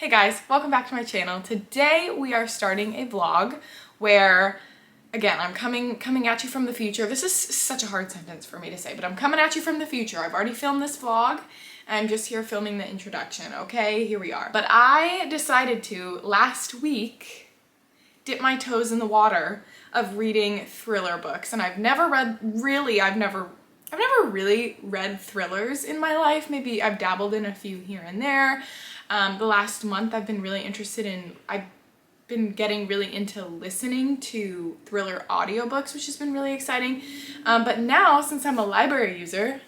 Hey guys, welcome back to my channel. Today we are starting a vlog where, again, I'm coming at you from the future. This is such a hard sentence for me to say, but I'm coming at you from the future. I've already filmed this vlog and I'm just here filming the introduction, okay? Here we are. But I decided to, last week, dip my toes in the water of reading thriller books. And I've never really read thrillers in my life. Maybe I've dabbled in a few here and there. The last month I've been getting really into listening to thriller audiobooks, which has been really exciting. But now, since I'm a library user,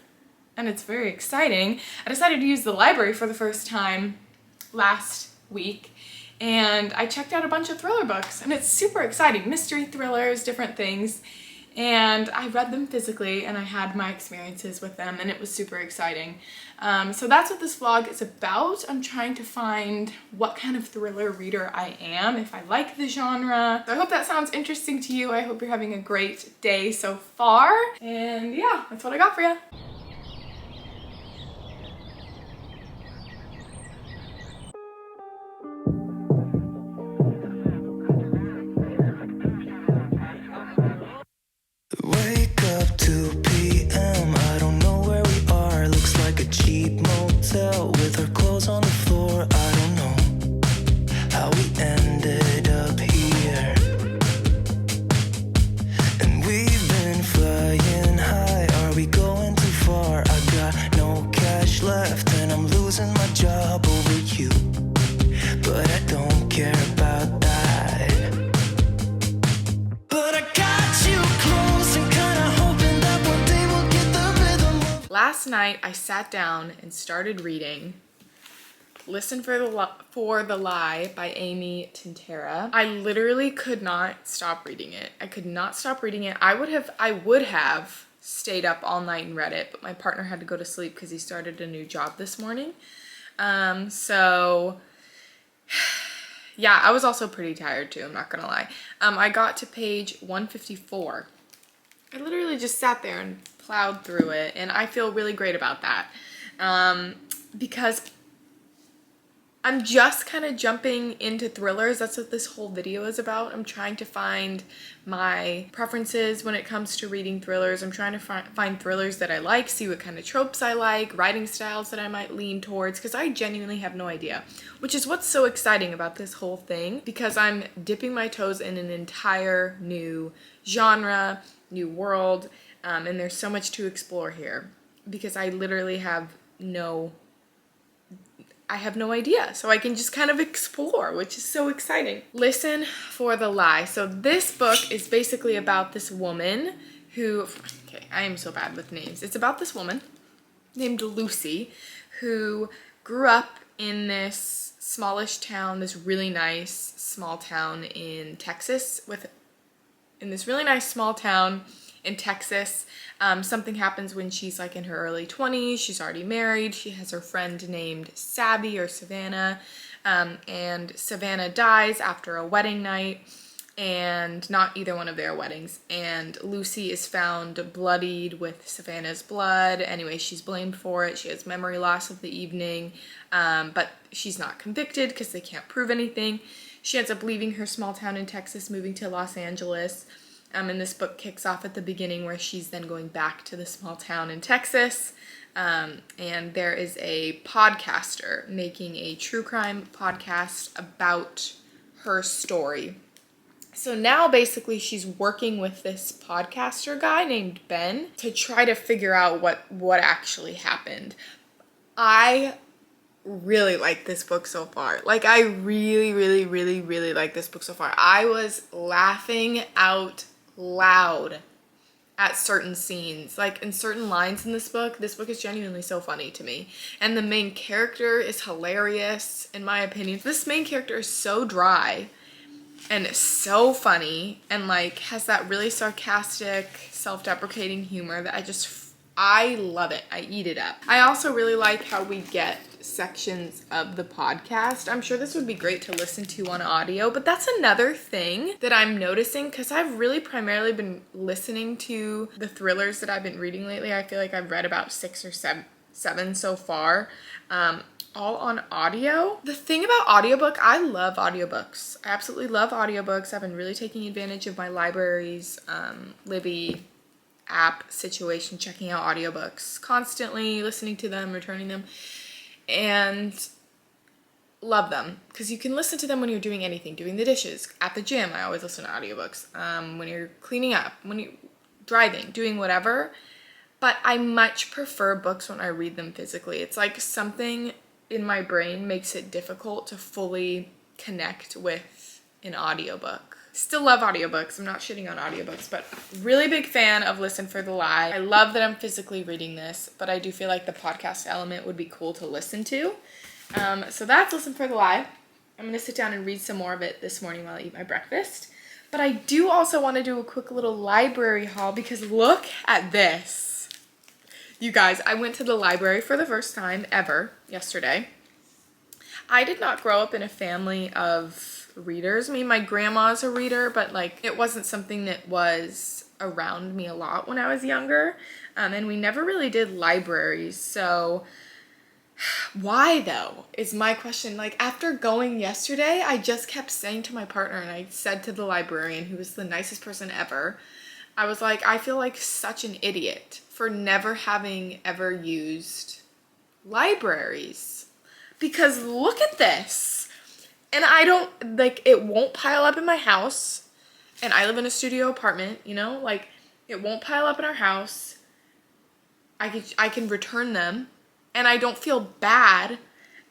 and it's very exciting, I decided to use the library for the first time last week. And I checked out a bunch of thriller books, and it's super exciting. Mystery thrillers, different things. And I read them physically and I had my experiences with them and it was super exciting. So that's what this vlog is about. I'm trying to find what kind of thriller reader I am, if I like the genre. So I hope that sounds interesting to you. I hope you're having a great day so far. And yeah, that's what I got for you. Wake up 2 p.m. I don't know where we are. Looks like a cheap motel with our clothes on the floor. I don't know how we ended up here. And we've been flying high. Are we going too far? I got no cash left and I'm losing my job over you. But I don't care about that. Last night I sat down and started reading Listen for the Lie by Amy Tintera. I literally could not stop reading it. I could not stop reading it. I would have stayed up all night and read it, but my partner had to go to sleep because he started a new job this morning. So yeah, I was also pretty tired too, I'm not gonna lie. I got to page 154. I literally just sat there and plowed through it, and I feel really great about that because I'm just kind of jumping into thrillers. That's what this whole video is about. I'm trying to find my preferences when it comes to reading thrillers. I'm trying to find thrillers that I like, see what kind of tropes I like, writing styles that I might lean towards, because I genuinely have no idea, which is what's so exciting about this whole thing, because I'm dipping my toes in an entire new genre, new world, and there's so much to explore here because I literally have no idea. So I can just kind of explore, which is so exciting. Listen for the Lie. So this book is basically about this woman who, okay, I am so bad with names. It's about this woman named Lucy who grew up in this smallish town, this really nice small town in Texas something happens when she's like in her early 20s. She's already married. She has her friend named Sabby or Savannah, and Savannah dies after a wedding night, and not either one of their weddings, and Lucy is found bloodied with Savannah's blood. Anyway, she's blamed for it. She has memory loss of the evening, but she's not convicted because they can't prove anything. She ends up leaving her small town in Texas, moving to Los Angeles. And this book kicks off at the beginning where she's then going back to the small town in Texas. And there is a podcaster making a true crime podcast about her story. So now basically she's working with this podcaster guy named Ben to try to figure out what actually happened. I really like this book so far. Like, I really like this book so far. I was laughing out loud at certain scenes, like in certain lines in this book. This book is genuinely so funny to me, and the main character is hilarious in my opinion. This main character is so dry and so funny and like has that really sarcastic, self-deprecating humor that I love it. I eat it up. I also really like how we get sections of the podcast. I'm sure this would be great to listen to on audio, but that's another thing that I'm noticing because I've really primarily been listening to the thrillers that I've been reading lately. I feel like I've read about 6 or 7 so far. all on audio. The thing about audiobook, I love audiobooks. I absolutely love audiobooks. I've been really taking advantage of my library's Libby app situation, checking out audiobooks constantly, listening to them, returning them, and love them because you can listen to them when you're doing anything, doing the dishes, at the gym. I always listen to audiobooks. When you're cleaning up, when you're driving, doing whatever. But I much prefer books when I read them physically. It's like something in my brain makes it difficult to fully connect with an audiobook. Still love audiobooks. I'm not shitting on audiobooks, but really big fan of Listen for the Lie. I love that I'm physically reading this, but I do feel like the podcast element would be cool to listen to. So that's Listen for the Lie. I'm going to sit down and read some more of it this morning while I eat my breakfast. But I do also want to do a quick little library haul because look at this. You guys, I went to the library for the first time ever yesterday. I did not grow up in a family of readers. I mean, my grandma's a reader, but like it wasn't something that was around me a lot when I was younger. And we never really did libraries. So why though is my question. Like after going yesterday, I just kept saying to my partner, and I said to the librarian, who was the nicest person ever, I was like, I feel like such an idiot for never having ever used libraries. Because look at this. And I don't, like, it won't pile up in my house. And I live in a studio apartment, you know? Like, it won't pile up in our house. I can return them. And I don't feel bad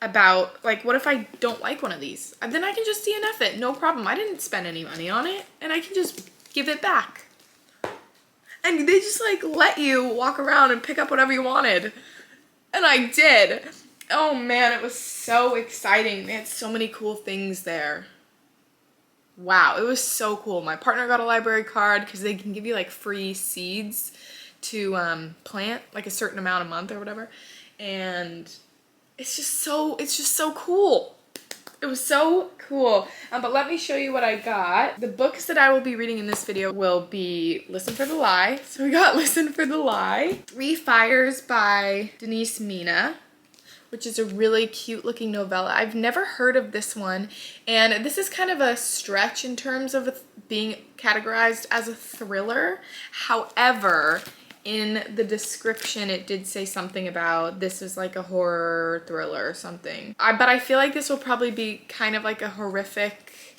about, like, what if I don't like one of these? And then I can just DNF it, no problem. I didn't spend any money on it. And I can just give it back. And they just, like, let you walk around and pick up whatever you wanted. And I did. Oh, man, it was so exciting. They had so many cool things there. Wow, it was so cool. My partner got a library card because they can give you, like, free seeds to plant, like, a certain amount a month or whatever. And it's just so cool. It was so cool. But let me show you what I got. The books that I will be reading in this video will be Listen for the Lie. So we got Listen for the Lie. Three Fires by Denise Mina, which is a really cute looking novella. I've never heard of this one. And this is kind of a stretch in terms of being categorized as a thriller. However, in the description, it did say something about this is like a horror thriller or something. But I feel like this will probably be kind of like a horrific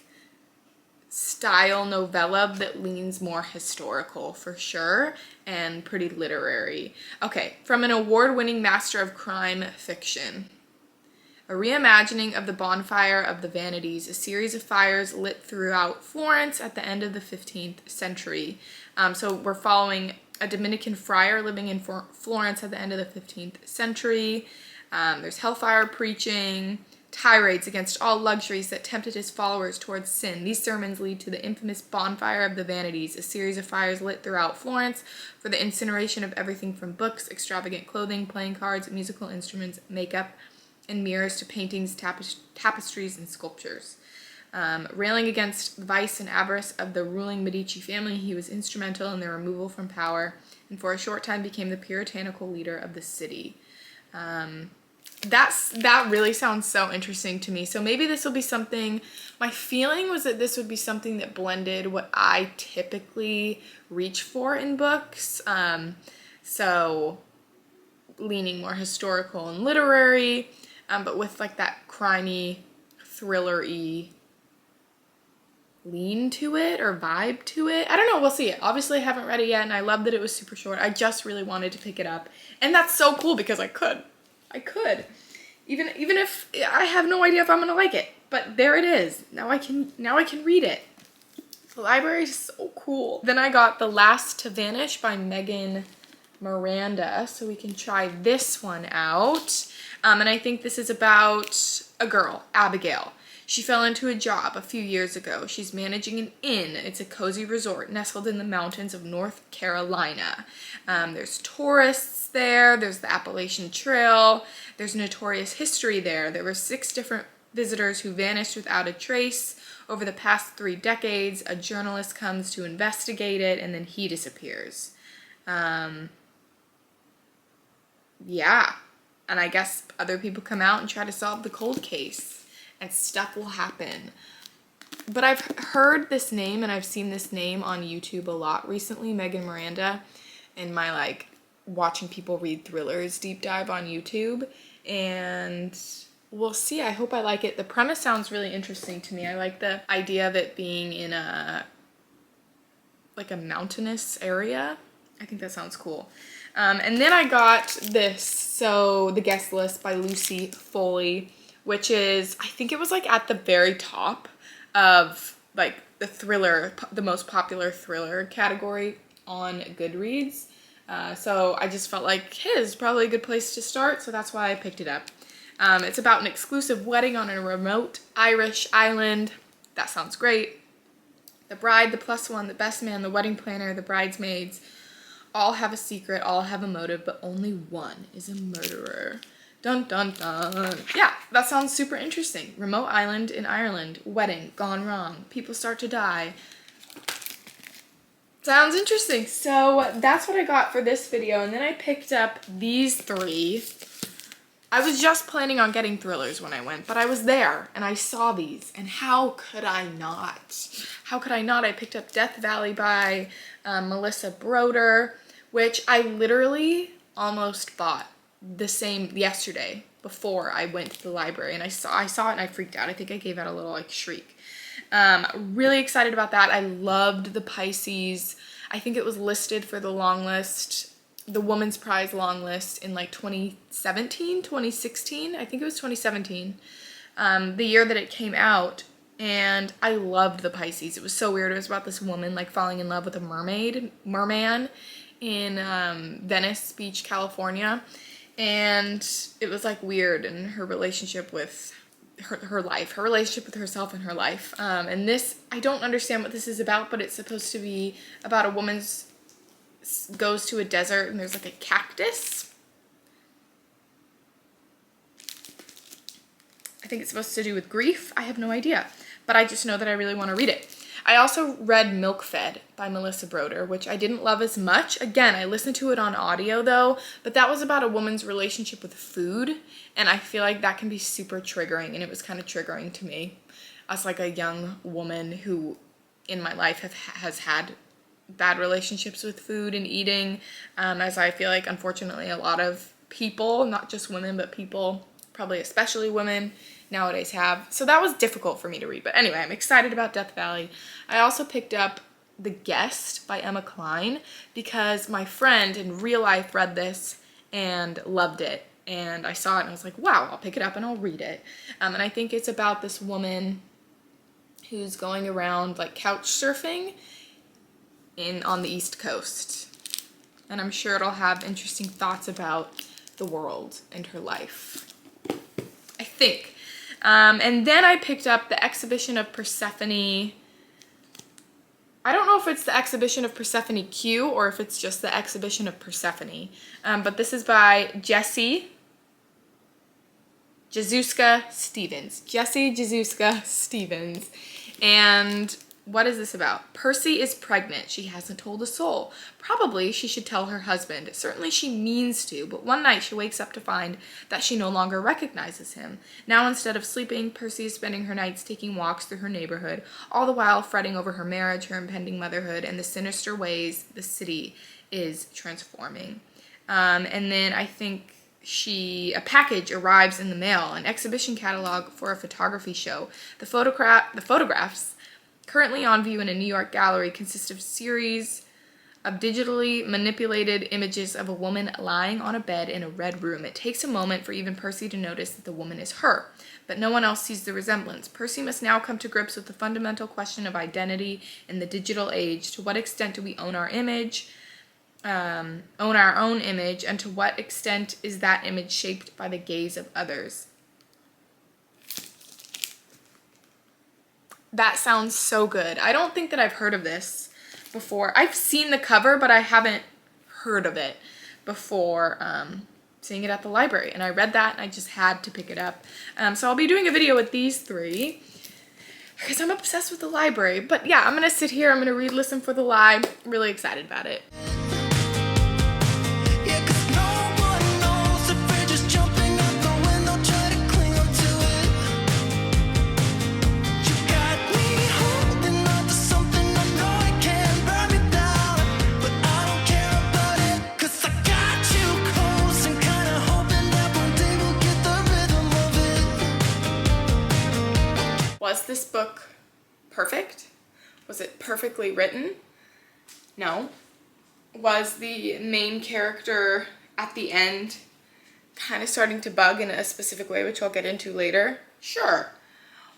style novella that leans more historical for sure and pretty literary. Okay, from an award-winning master of crime fiction. A reimagining of the Bonfire of the Vanities, a series of fires lit throughout Florence at the end of the 15th century. So we're following a Dominican friar living in Florence at the end of the 15th century. There's hellfire preaching, tirades against all luxuries that tempted his followers towards sin. These sermons lead to the infamous Bonfire of the Vanities, a series of fires lit throughout Florence for the incineration of everything from books, extravagant clothing, playing cards, musical instruments, makeup, and mirrors to paintings, tapestries, and sculptures. Railing against the vice and avarice of the ruling Medici family, he was instrumental in their removal from power, and for a short time became the puritanical leader of the city. That really sounds so interesting to me. So maybe this will be something, my feeling was that this would be something that blended what I typically reach for in books. So leaning more historical and literary, but with like that crimey, thriller-y lean to it or vibe to it. I don't know, we'll see it. Obviously I haven't read it yet, and I love that it was super short. I just really wanted to pick it up. And that's so cool because I could. Even if I have no idea if I'm gonna like it. But there it is. Now I can read it. The library is so cool. Then I got The Last to Vanish by Megan Miranda. So we can try this one out. And I think this is about a girl, Abigail. She fell into a job a few years ago. She's managing an inn. It's a cozy resort nestled in the mountains of North Carolina. There's tourists there. There's the Appalachian Trail. There's notorious history there. There were 6 different visitors who vanished without a trace. Over the past 3 decades, a journalist comes to investigate it, and then he disappears. Yeah. And I guess other people come out and try to solve the cold case and stuff will happen. But I've heard this name and I've seen this name on YouTube a lot recently, Megan Miranda, in my like watching people read thrillers deep dive on YouTube. And we'll see. I hope I like it. The premise sounds really interesting to me. I like the idea of it being in a mountainous area. I think that sounds cool. And then I got this, so The Guest List by Lucy Foley, which is, I think it was like at the very top of like the thriller, the most popular thriller category on Goodreads. So I just felt like his probably a good place to start, so that's why I picked it up. It's about an exclusive wedding on a remote Irish island. That sounds great. The bride, the plus one, the best man, the wedding planner, the bridesmaids, all have a secret, all have a motive, but only one is a murderer. Dun dun dun. Yeah, that sounds super interesting. Remote island in Ireland, wedding gone wrong, people start to die. Sounds interesting. So that's what I got for this video, and then I picked up these three. I was just planning on getting thrillers when I went, but I was there and I saw these, and how could I not? How could I not? I picked up Death Valley by Melissa Broder, which I literally almost bought the same yesterday before I went to the library, and I saw it and I freaked out. I think I gave out a little like shriek. Really excited about that. I loved the Pisces. I think it was listed for the long list, the Woman's Prize long list in like 2017, 2016. I think it was 2017, the year that it came out. And I loved the Pisces. It was so weird. It was about this woman like falling in love with a merman in Venice Beach, California. And it was like weird, and her relationship with her life, her relationship with herself and her life. And this, I don't understand what this is about, but it's supposed to be about a woman's goes to a desert and there's like a cactus. I think it's supposed to do with grief. I have no idea, but I just know that I really want to read it. I also read Milk Fed by Melissa Broder, which I didn't love as much. Again, I listened to it on audio though, but that was about a woman's relationship with food, and I feel like that can be super triggering, and it was kind of triggering to me as like a young woman who in my life has had bad relationships with food and eating, as I feel like unfortunately a lot of people, not just women, but people, probably especially women, nowadays have. So that was difficult for me to read. But anyway, I'm excited about Death Valley. I also picked up The Guest by Emma Cline because my friend in real life read this and loved it. And I saw it and I was like, wow, I'll pick it up and I'll read it. And I think it's about this woman who's going around like couch surfing on the East Coast. And I'm sure it'll have interesting thoughts about the world and her life, I think. And then I picked up The Exhibition of Persephone. I don't know if it's The Exhibition of Persephone Q or if it's just The Exhibition of Persephone. But this is by Jessie Jezusca Stevens. Jessie Jezusca Stevens. And what is this about? Percy is pregnant. She hasn't told a soul. Probably she should tell her husband. Certainly she means to, but one night she wakes up to find that she no longer recognizes him. Now instead of sleeping, Percy is spending her nights taking walks through her neighborhood, all the while fretting over her marriage, her impending motherhood, and the sinister ways the city is transforming. And then I think a package arrives in the mail, an exhibition catalog for a photography show. The photographs currently on view in a New York gallery consist of a series of digitally manipulated images of a woman lying on a bed in a red room. It takes a moment for even Percy to notice that the woman is her, but no one else sees the resemblance. Percy must now come to grips with the fundamental question of identity in the digital age. To what extent do we own our image, own our own image, and to what extent is that image shaped by the gaze of others? That sounds so good. I don't think that I've heard of this before. I've seen the cover, but I haven't heard of it before seeing it at the library. And I read that and I just had to pick it up. So I'll be doing a video with these three because I'm obsessed with the library. But yeah, I'm going to sit here. I'm going to read Listen for the Lie. I'm really excited about it. Yeah, 'cause no one knows if we're just jumping Was this book perfect? Was it perfectly written? No. Was the main character at the end kind of starting to bug in a specific way, which I'll get into later? Sure.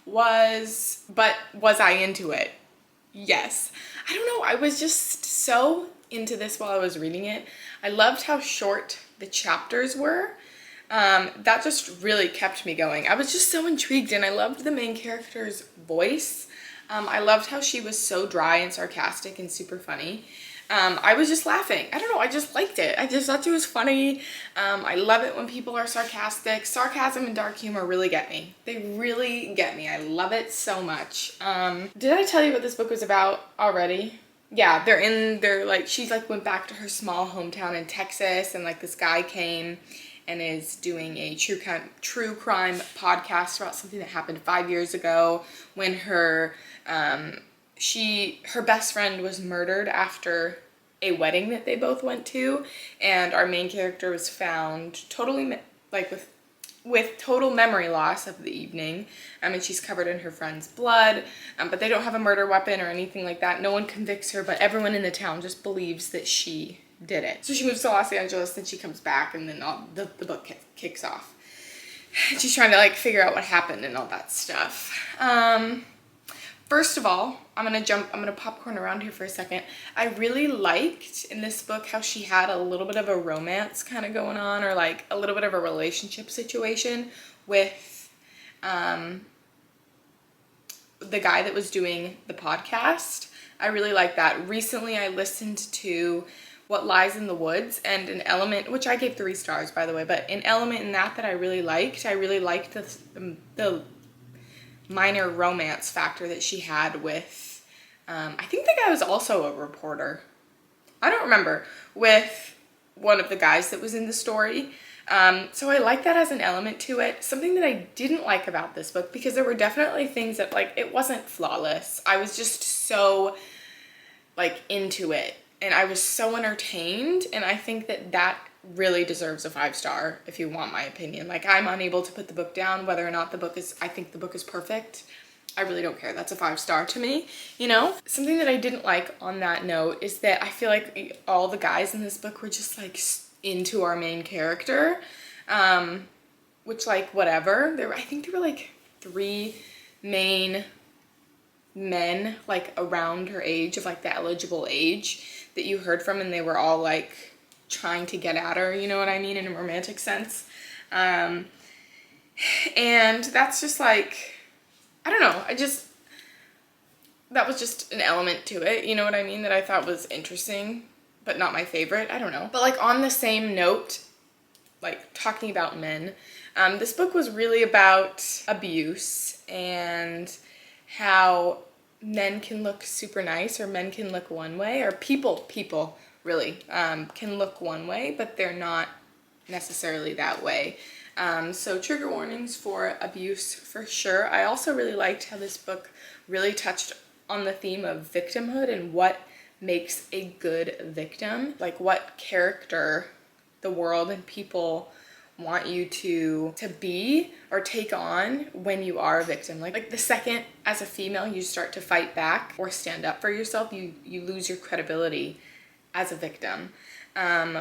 But was I into it? Yes. I don't know, I was just so into this while I was reading it. I loved how short the chapters were. That just really kept me going. I was just so intrigued, and I loved the main character's voice. I loved how she was so dry and sarcastic and super funny. I was just laughing. I don't know, I just liked it. I just thought it was funny. I love it when people are sarcastic. Sarcasm and dark humor really get me. They really get me. I love it so much. Did I tell you what this book was about already? Yeah, she like went back to her small hometown in Texas, and like this guy came and is doing a true crime podcast about something that happened 5 years ago when her best friend was murdered after a wedding that they both went to, and our main character was found totally with total memory loss of the evening. And she's covered in her friend's blood, but they don't have a murder weapon or anything like that. No one convicts her, but everyone in the town just believes that she did it. So she moves to Los Angeles, then she comes back, and then the book kicks off. She's trying to like figure out what happened and all that stuff. First of all, I'm gonna popcorn around here for a second. I really liked in this book how she had a little bit of a romance kind of going on, or like a little bit of a relationship situation with the guy that was doing the podcast. I really like that. Recently I listened to What Lies in the Woods, and an element, which I gave 3 stars by the way, but an element in that I really liked the minor romance factor that she had with, I think the guy was also a reporter. I don't remember, with one of the guys that was in the story. So I like that as an element to it. Something that I didn't like about this book, because there were definitely things that like, it wasn't flawless. I was just so like into it, and I was so entertained, and I think that really deserves a 5-star if you want my opinion. Like, I'm unable to put the book down whether or not I think the book is perfect. I really don't care. That's a 5-star to me, you know? Something that I didn't like on that note is that I feel like all the guys in this book were just like into our main character, which like whatever. I think there were like 3 main men like around her age, of like the eligible age, that you heard from, and they were all like trying to get at her, you know what I mean, in a romantic sense. And that's just like, I don't know, that was just an element to it, you know what I mean, that I thought was interesting, but not my favorite. I don't know. But like on the same note, like talking about men, this book was really about abuse and how men can look super nice, or men can look one way, or people really can look one way, but they're not necessarily that way. So trigger warnings for abuse for sure. I also really liked how this book really touched on the theme of victimhood and what makes a good victim, like what character the world and people want you to be or take on when you are a victim. Like the second as a female you start to fight back or stand up for yourself, you lose your credibility as a victim,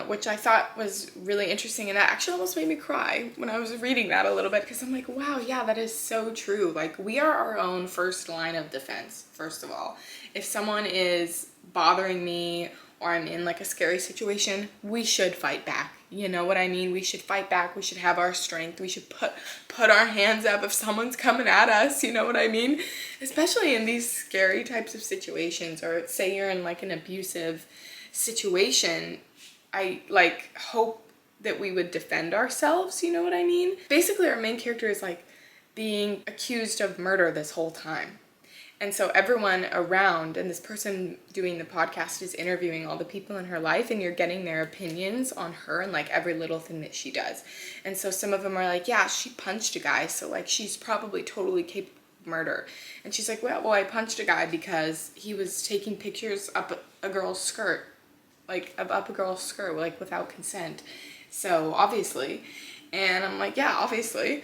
which I thought was really interesting, and that actually almost made me cry when I was reading that a little bit, because I'm like, wow, yeah, that is so true. Like, we are our own first line of defense, first of all. If someone is bothering me, or I'm in like a scary situation, we should fight back. You know what I mean? We should fight back. We should have our strength. We should put our hands up if someone's coming at us. You know what I mean? Especially in these scary types of situations, or say you're in like an abusive situation. I like hope that we would defend ourselves. You know what I mean? Basically, our main character is like being accused of murder this whole time. And so everyone around, and this person doing the podcast is interviewing all the people in her life, and you're getting their opinions on her and like every little thing that she does. And so some of them are like, yeah, she punched a guy, so like she's probably totally capable of murder. And she's like, well, I punched a guy because he was taking pictures up a girl's skirt, like up a girl's skirt, like without consent. So obviously. And I'm like, yeah, obviously.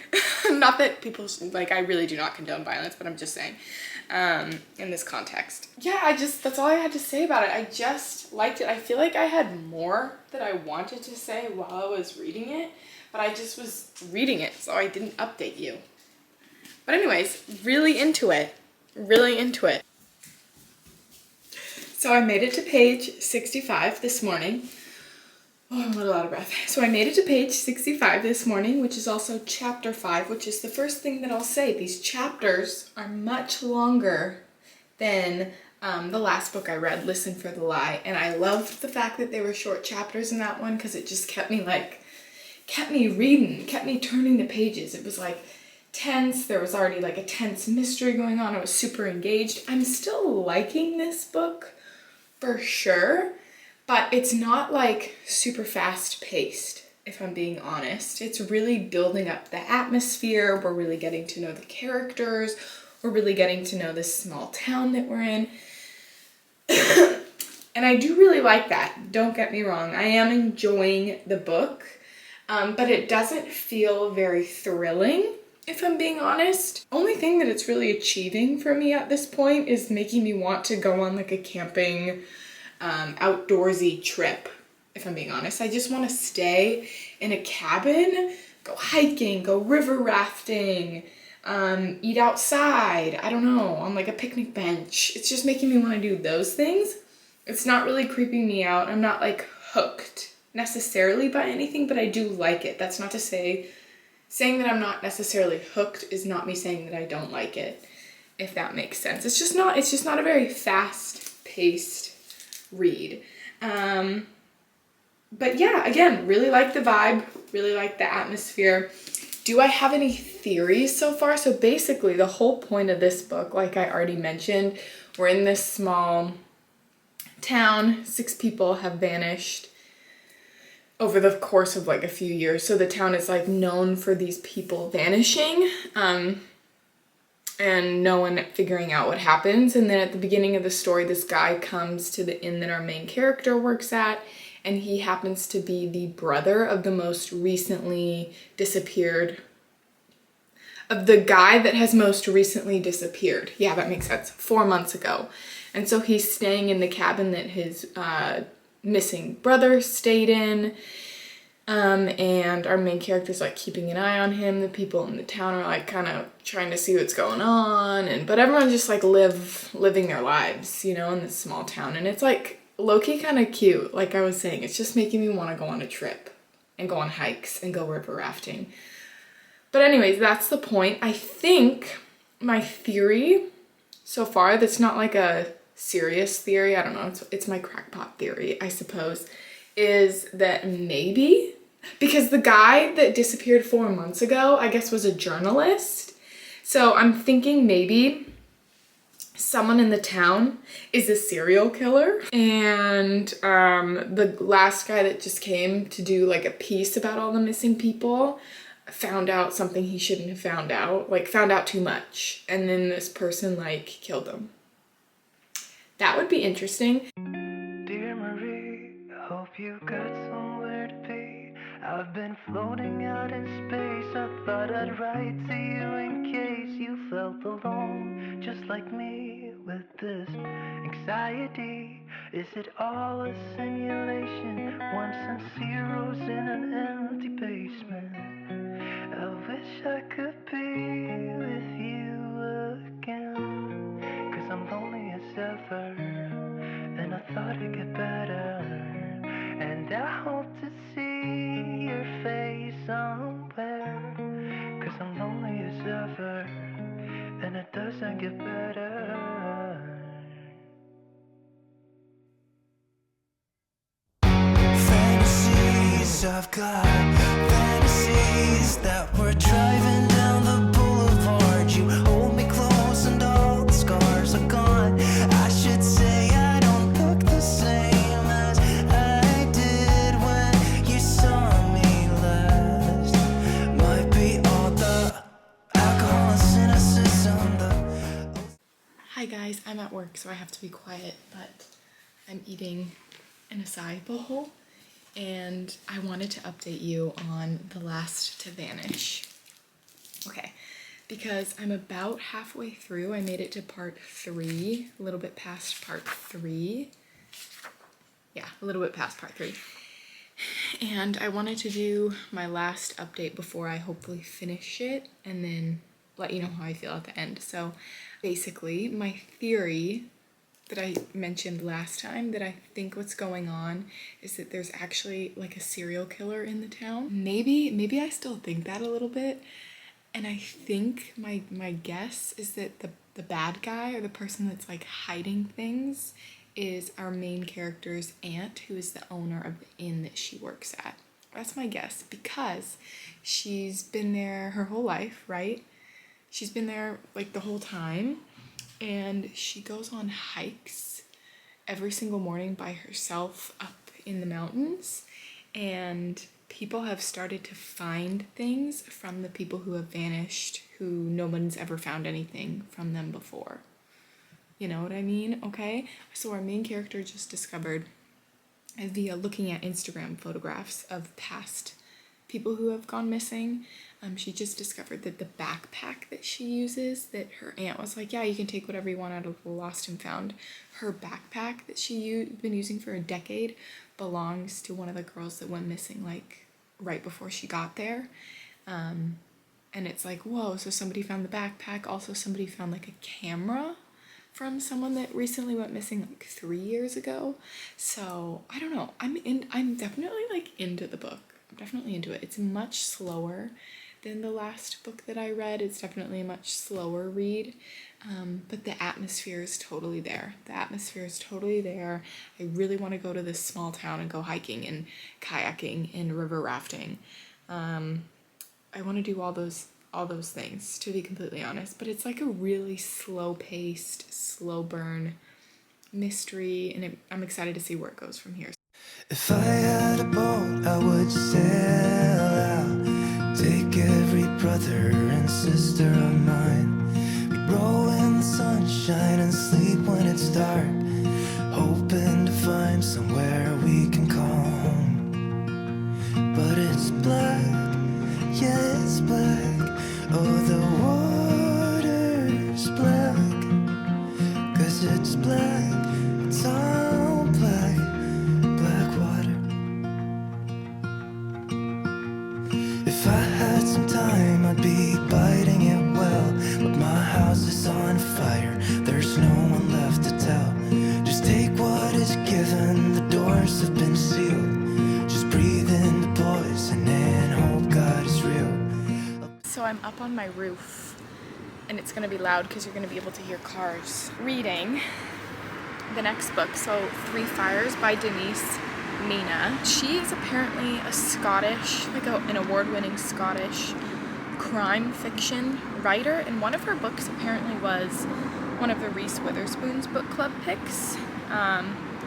Not that people, like, I really do not condone violence, but I'm just saying, in this context. Yeah, that's all I had to say about it. I just liked it. I feel like I had more that I wanted to say while I was reading it, but I just was reading it, so I didn't update you. But anyways, really into it. Really into it. So I made it to page 65 this morning. Oh, I'm a little out of breath. So I made it to page 65 this morning, which is also chapter 5, which is the first thing that I'll say. These chapters are much longer than the last book I read, Listen for the Lie. And I loved the fact that they were short chapters in that one because it just kept me reading, kept me turning the pages. It was like tense. There was already like a tense mystery going on. I was super engaged. I'm still liking this book for sure, but it's not like super fast paced, if I'm being honest. It's really building up the atmosphere. We're really getting to know the characters. We're really getting to know this small town that we're in. And I do really like that. Don't get me wrong. I am enjoying the book, but it doesn't feel very thrilling, if I'm being honest. Only thing that it's really achieving for me at this point is making me want to go on like a camping, outdoorsy trip, if I'm being honest. I just want to stay in a cabin, go hiking, go river rafting, eat outside, I don't know, on like a picnic bench. It's just making me want to do those things. It's not really creeping me out. I'm not like hooked necessarily by anything, but I do like it. That's not to say, saying that I'm not necessarily hooked is not me saying that I don't like it, if that makes sense. It's just not a very fast-paced read. But yeah, again, really like the vibe, really like the atmosphere. Do I have any theories so far? So basically, the whole point of this book, like I already mentioned, we're in this small town. 6 people have vanished over the course of like a few years. So the town is like known for these people vanishing, and no one figuring out what happens. And then at the beginning of the story, this guy comes to the inn that our main character works at, and he happens to be the brother of the most recently disappeared, of the guy that has most recently disappeared. Yeah, that makes sense. 4 months ago. And so he's staying in the cabin that his missing brother stayed in. And our main character's like keeping an eye on him. The people in the town are like kind of trying to see what's going on. But everyone's just like living their lives, you know, in this small town. And it's like low-key kind of cute. Like I was saying, it's just making me want to go on a trip and go on hikes and go river rafting. But anyways, that's the point. I think my theory so far, that's not like a serious theory, I don't know, it's my crackpot theory, I suppose, is that maybe, because the guy that disappeared 4 months ago, I guess, was a journalist. So I'm thinking maybe someone in the town is a serial killer, and the last guy that just came to do like a piece about all the missing people found out something he shouldn't have found out, like found out too much, and then this person like killed him. That would be interesting. Dear Marie, I hope you got somewhere to be. I've been floating out in space. I thought I'd write to you in case you felt alone, just like me, with this anxiety. Is it all a simulation? Ones and zeros in an empty basement. I wish I could be with you again, 'cause I'm lonely as ever, and I thought it'd get better. And I hope to see your face somewhere, 'cause I'm lonely as ever, and it doesn't get better. Fantasies, I've got fantasies that we're driving down the boulevard. You hold me close and all the scars are gone. I should say I don't look the same as I did when you saw me last. Might be all the alcohol and cynicism. Hi guys, I'm at work, so I have to be quiet, but I'm eating an acai bowl, and I wanted to update you on The Last to Vanish. Okay, because I'm about halfway through. I made it to part 3, a little bit past part 3. Yeah, a little bit past part 3. And I wanted to do my last update before I hopefully finish it and then let you know how I feel at the end. So basically, my theory that I mentioned last time, that I think what's going on is that there's actually like a serial killer in the town. Maybe I still think that a little bit. And I think my guess is that the bad guy, or the person that's like hiding things, is our main character's aunt, who is the owner of the inn that she works at. That's my guess, because she's been there her whole life, right? She's been there like the whole time, and she goes on hikes every single morning by herself up in the mountains, and people have started to find things from the people who have vanished, who no one's ever found anything from them before. You know what I mean? Okay, so our main character just discovered, via looking at Instagram photographs of past people who have gone missing, she just discovered that the backpack that she uses, that her aunt was like, yeah, you can take whatever you want out of the lost and found. Her backpack that she's been using for a decade belongs to one of the girls that went missing like right before she got there. And it's like, whoa, so somebody found the backpack. Also, somebody found like a camera from someone that recently went missing like 3 years ago. So I don't know. I'm definitely like into the book. I'm definitely into it. It's much slower than the last book that I read. It's definitely a much slower read. But the atmosphere is totally there. The atmosphere is totally there. I really want to go to this small town and go hiking and kayaking and river rafting. I want to do all those things, to be completely honest, but it's like a really slow-paced, slow burn mystery, and I'm excited to see where it goes from here. If I had a boat, I would sail out, take every brother and sister of mine. We'd roll in the sunshine and sleep when it's dark, hoping to find somewhere we can call home. But it's black, yeah, it's black. Oh, the water's black, 'cause it's black, it's all black, black water. If I had some time, I'd be biting it well, but my house is on fire, there's no one left to tell. Just take what is given, the doors have been sealed. Just breathe in the poison and hope God is real. So I'm up on my roof, and it's going to be loud because you're going to be able to hear cars, reading the next book. So 3 Fires by Denise Mina. She is apparently a Scottish, like an award-winning Scottish crime fiction writer, and one of her books apparently was one of the Reese Witherspoon's book club picks,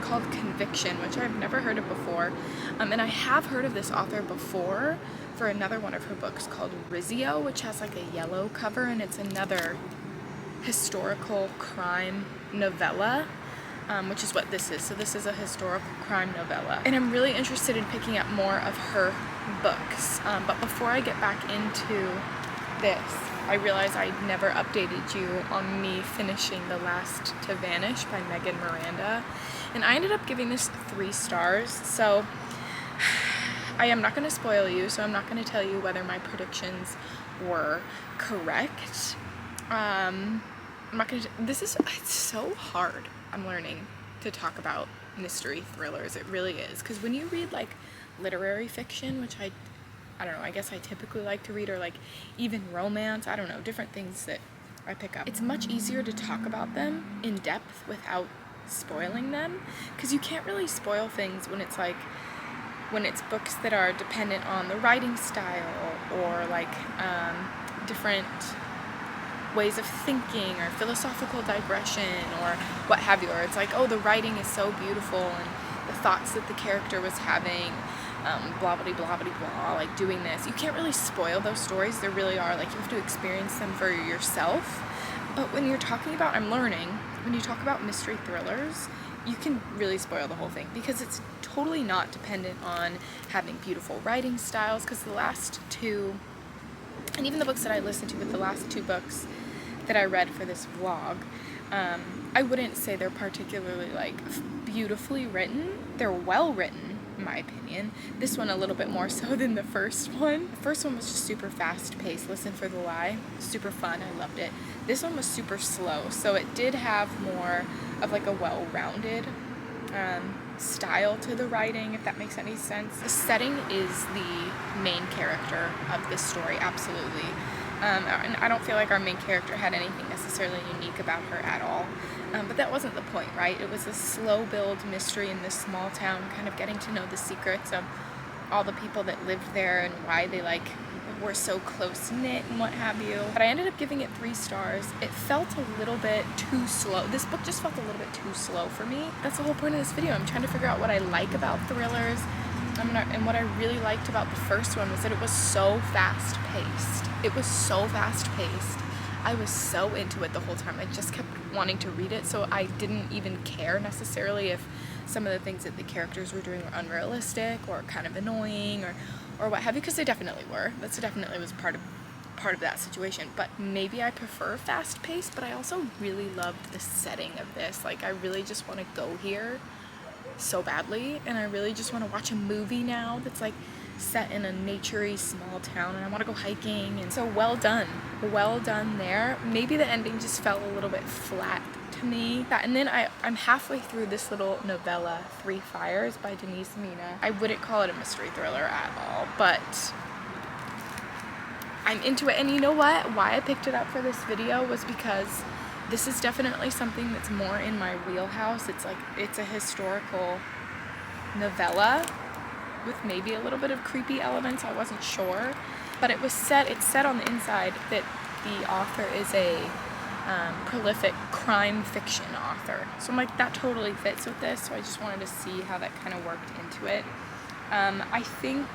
called Conviction, which I've never heard of before. And I have heard of this author before for another one of her books called Rizzio, which has like a yellow cover, and it's another historical crime novella, which is what this is. So this is a historical crime novella. And I'm really interested in picking up more of her books. But before I get back into this, I realized I never updated you on me finishing The Last to Vanish by Megan Miranda. And I ended up giving this 3 stars. So I am not going to spoil you, so I'm not going to tell you whether my predictions were correct. I'm not going to, it's so hard, I'm learning, to talk about mystery thrillers. It really is. Because when you read like literary fiction, which I don't know, I guess I typically like to read, or like even romance, I don't know, different things that I pick up. It's much easier to talk about them in depth without spoiling them, because you can't really spoil things when it's books that are dependent on the writing style, or like different ways of thinking, or philosophical digression, or what have you, or it's like, oh, the writing is so beautiful, and the thoughts that the character was having, blah blah blah blah blah, like doing this. You can't really spoil those stories. There really are, like, you have to experience them for yourself. But when you're talking about, I'm learning, when you talk about mystery thrillers, you can really spoil the whole thing because it's totally not dependent on having beautiful writing styles, because the last two, and even the books that I listened to, but the last two books that I read for this vlog, I wouldn't say they're particularly like beautifully written. They're well written, in my opinion. This one a little bit more so than the first one. The first one was just super fast paced. Listen for the Lie, super fun, I loved it. This one was super slow, so it did have more of like a well-rounded style to the writing, if that makes any sense. The setting is the main character of this story, absolutely. And I don't feel like our main character had anything necessarily unique about her at all. But that wasn't the point, right? It was a slow build mystery in this small town, kind of getting to know the secrets of all the people that lived there and why they like were so close knit and what have you. But I ended up giving it 3 stars. It felt a little bit too slow. This book just felt a little bit too slow for me. That's the whole point of this video. I'm trying to figure out what I like about thrillers. And what I really liked about the first one was that it was so fast paced. It was so fast paced. I was so into it the whole time. I just kept wanting to read it, so I didn't even care necessarily if some of the things that the characters were doing were unrealistic or kind of annoying or what have you, because they definitely were. That's definitely was part of that situation. But maybe I prefer fast paced, but I also really loved the setting of this. Like, I really just want to go here so badly, and I really just want to watch a movie now that's like set in a naturey small town, and I want to go hiking. And so well done there. Maybe the ending just felt a little bit flat to me. And then I'm halfway through this little novella, 3 Fires by Denise Mina. I wouldn't call it a mystery thriller at all, but I'm into it. And you know what? Why I picked it up for this video was because this is definitely something that's more in my wheelhouse. It's a historical novella with maybe a little bit of creepy elements. I wasn't sure, but it's set on the inside that the author is a prolific crime fiction author. So I'm like, that totally fits with this. So I just wanted to see how that kind of worked into it. I think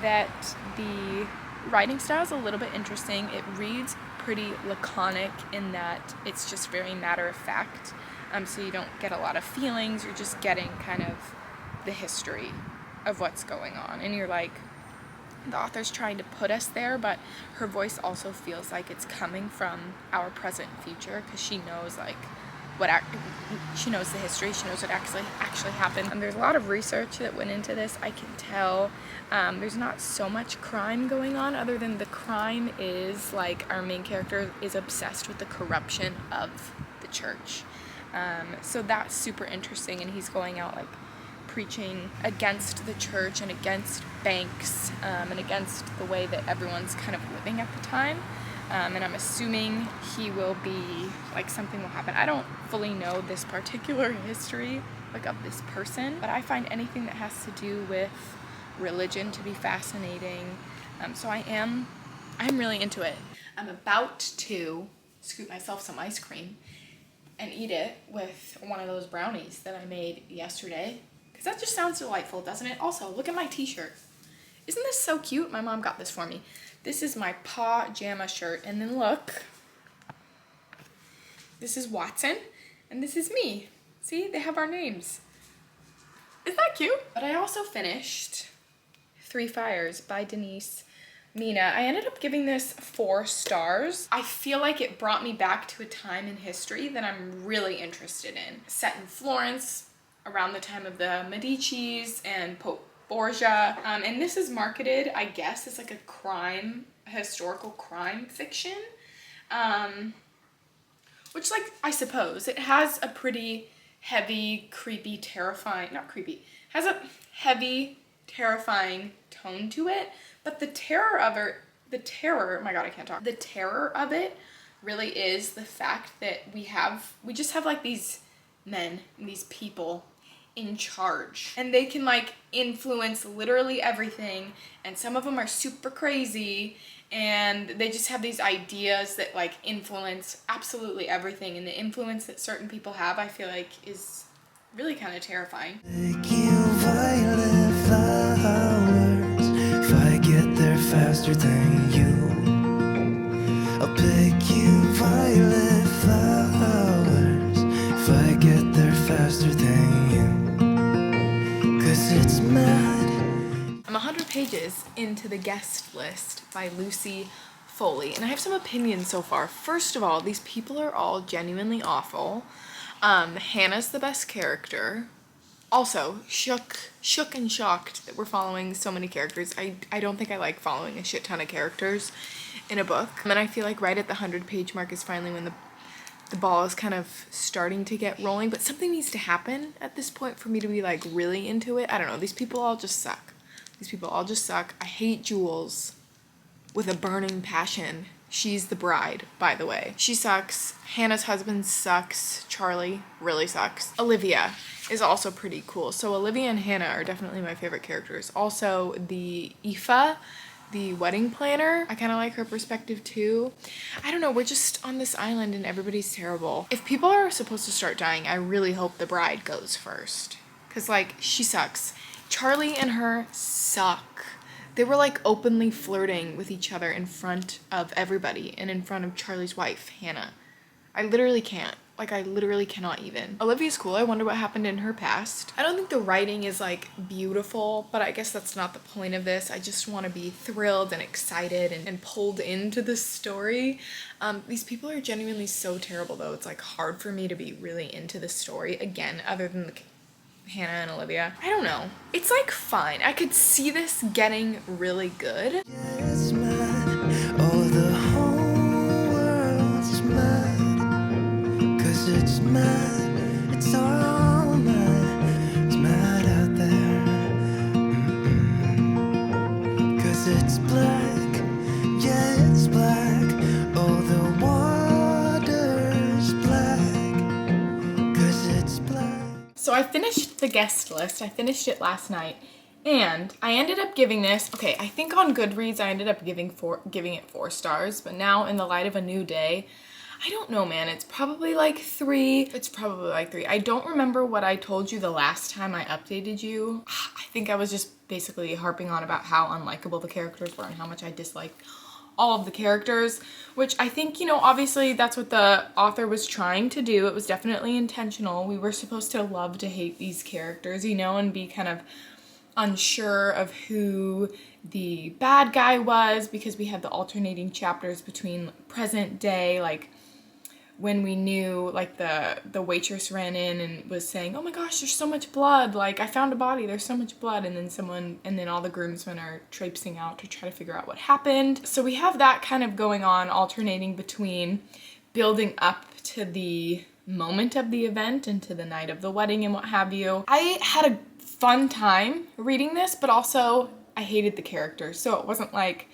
that the writing style is a little bit interesting. It reads pretty laconic in that it's just very matter of fact. So you don't get a lot of feelings. You're just getting kind of the history of what's going on, and you're like, the author's trying to put us there, but her voice also feels like it's coming from our present future, because she knows like she knows the history, she knows what actually happened. And there's a lot of research that went into this, I can tell. There's not so much crime going on, other than the crime is like our main character is obsessed with the corruption of the church. So that's super interesting, and he's going out like preaching against the church and against banks, and against the way that everyone's kind of living at the time. And I'm assuming he will be, like, something will happen. I don't fully know this particular history, like, of this person, but I find anything that has to do with religion to be fascinating. So I'm really into it. I'm about to scoop myself some ice cream and eat it with one of those brownies that I made yesterday. Because that just sounds delightful, doesn't it? Also, look at my t-shirt. Isn't this so cute? My mom got this for me. This is my pajama shirt. And then look. This is Watson. And this is me. See? They have our names. Isn't that cute? But I also finished 3 Fires by Denise Mina. I ended up giving this 4 stars. I feel like it brought me back to a time in history that I'm really interested in. Set in Florence, around the time of the Medicis and Pope Borgia. And this is marketed, I guess, as like a historical crime fiction. Which, like, I suppose, it has a pretty heavy, creepy, terrifying, not creepy, has a heavy, terrifying tone to it. But the terror of it, oh my god, I can't talk. The terror of it really is the fact that we just have like these men and these people in charge, and they can like influence literally everything, and some of them are super crazy, and they just have these ideas that like influence absolutely everything, and the influence that certain people have, I feel like, is really kind of terrifying. Pick you violet flowers. If I get there faster than you, I'll pick you violet flowers. If I get there faster than pages into the guest list by Lucy Foley, and I have some opinions so far. First of all, these people are all genuinely awful. Hannah's the best character. Also, shook and shocked that we're following so many characters. I don't think I like following a shit ton of characters in a book. And then I feel like right at the 100-page mark is finally when the ball is kind of starting to get rolling, but something needs to happen at this point for me to be like really into it. I don't know, these people all just suck. I hate Jules with a burning passion. She's the bride, by the way. She sucks. Hannah's husband sucks. Charlie really sucks. Olivia is also pretty cool. So Olivia and Hannah are definitely my favorite characters. Also, the Aoife, the wedding planner, I kind of like her perspective too. I don't know, we're just on this island and everybody's terrible. If people are supposed to start dying, I really hope the bride goes first. Because, like, she sucks. Charlie and her suck. They were like openly flirting with each other in front of everybody and in front of Charlie's wife, Hannah. I literally can't. Like, I literally cannot even. Olivia's cool. I wonder what happened in her past. I don't think the writing is like beautiful, but I guess that's not the point of this. I just want to be thrilled and excited and pulled into the story. These people are genuinely so terrible though. It's like hard for me to be really into the story again, other than the Hannah and Olivia. I don't know. It's like fine. I could see this getting really good. It's mad. Oh, the whole world's mad. 'Cause it's mad. It's all mad. It's mad out there. 'Cause it's black. Yeah, it's black. Oh, the water's black. 'Cause it's black. So I finished the guest list. I finished it last night, and I ended up giving this, okay, I think on Goodreads I ended up giving it 4 stars, but now in the light of a new day, I don't know, man, it's probably like 3. I don't remember what I told you the last time I updated you. I think I was just basically harping on about how unlikable the characters were and how much I disliked all of the characters, which I think, you know, obviously that's what the author was trying to do. It was definitely intentional. We were supposed to love to hate these characters, you know, and be kind of unsure of who the bad guy was because we had the alternating chapters between present day, like when we knew, like, the waitress ran in and was saying, oh my gosh, there's so much blood, like, I found a body, there's so much blood, and then all the groomsmen are traipsing out to try to figure out what happened. So we have that kind of going on, alternating between building up to the moment of the event and to the night of the wedding and what have you. I had a fun time reading this, but also I hated the characters, so it wasn't like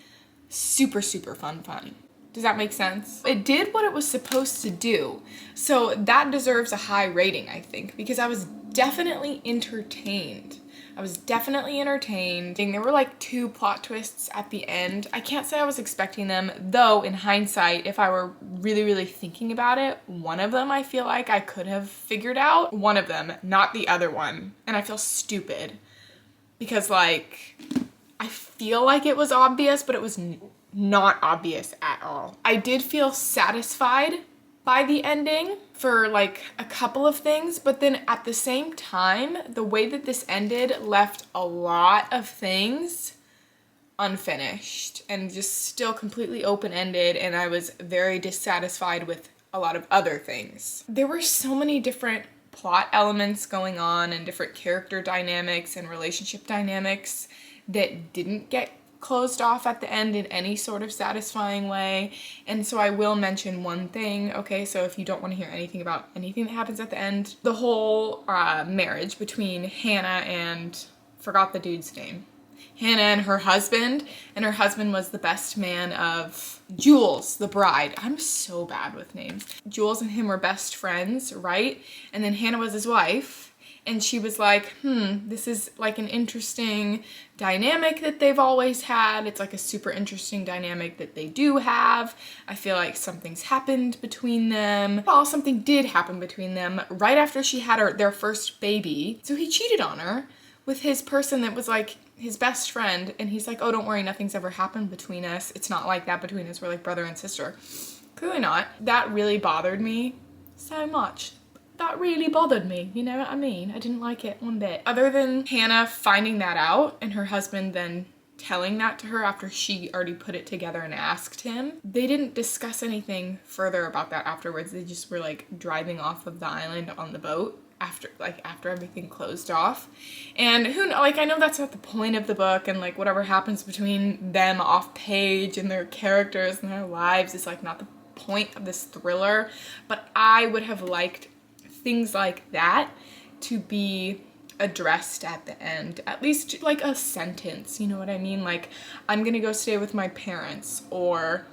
super fun. Does that make sense? It did what it was supposed to do, so that deserves a high rating, I think, because I was definitely entertained. There were like 2 plot twists at the end. I can't say I was expecting them, though in hindsight, if I were really thinking about it, one of them I feel like I could have figured out. One of them, not the other one. And I feel stupid because, like, I feel like it was obvious, but it was not obvious at all. I did feel satisfied by the ending for like a couple of things, but then at the same time, the way that this ended left a lot of things unfinished and just still completely open-ended, and I was very dissatisfied with a lot of other things. There were so many different plot elements going on and different character dynamics and relationship dynamics that didn't get closed off at the end in any sort of satisfying way. And so I will mention one thing, okay? So if you don't want to hear anything about anything that happens at the end, the whole marriage between Hannah and, forgot the dude's name, Hannah and her husband was the best man of Jules, the bride. I'm so bad with names. Jules and him were best friends, right? And then Hannah was his wife. And she was like, this is like an interesting dynamic that they've always had. It's like a super interesting dynamic that they do have. I feel like something's happened between them. Well, something did happen between them right after she had their first baby. So he cheated on her with his person that was like his best friend. And he's like, oh, don't worry, nothing's ever happened between us. It's not like that between us. We're like brother and sister. Clearly not. That really bothered me so much. That really bothered me, you know what I mean? I didn't like it one bit. Other than Hannah finding that out and her husband then telling that to her after she already put it together and asked him. They didn't discuss anything further about that afterwards. They just were like driving off of the island on the boat after everything closed off. And I know that's not the point of the book, and like whatever happens between them off page and their characters and their lives is like not the point of this thriller, but I would have liked things like that to be addressed at the end, at least like a sentence, you know what I mean? Like, I'm gonna go stay with my parents, or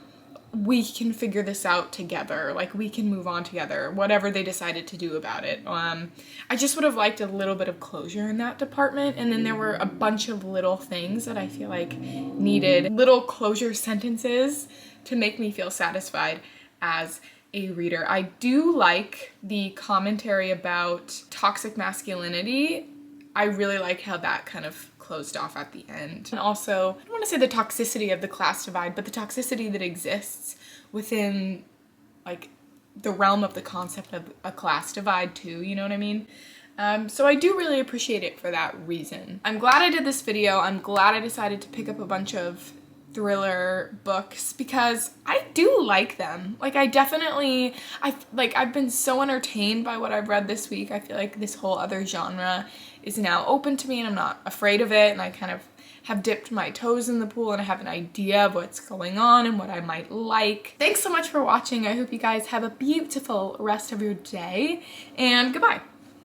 we can figure this out together, like we can move on together, whatever they decided to do about it. I just would have liked a little bit of closure in that department, and then there were a bunch of little things that I feel like needed little closure sentences to make me feel satisfied as a reader. I do like the commentary about toxic masculinity. I really like how that kind of closed off at the end. And also, I don't want to say the toxicity of the class divide, but the toxicity that exists within like the realm of the concept of a class divide too, you know what I mean? So I do really appreciate it for that reason. I'm glad I did this video. I'm glad I decided to pick up a bunch of thriller books because I do like them. Like I've been so entertained by what I've read this week. I feel like this whole other genre is now open to me and I'm not afraid of it, and I kind of have dipped my toes in the pool and I have an idea of what's going on and what I might like. Thanks so much for watching. I hope you guys have a beautiful rest of your day, and goodbye.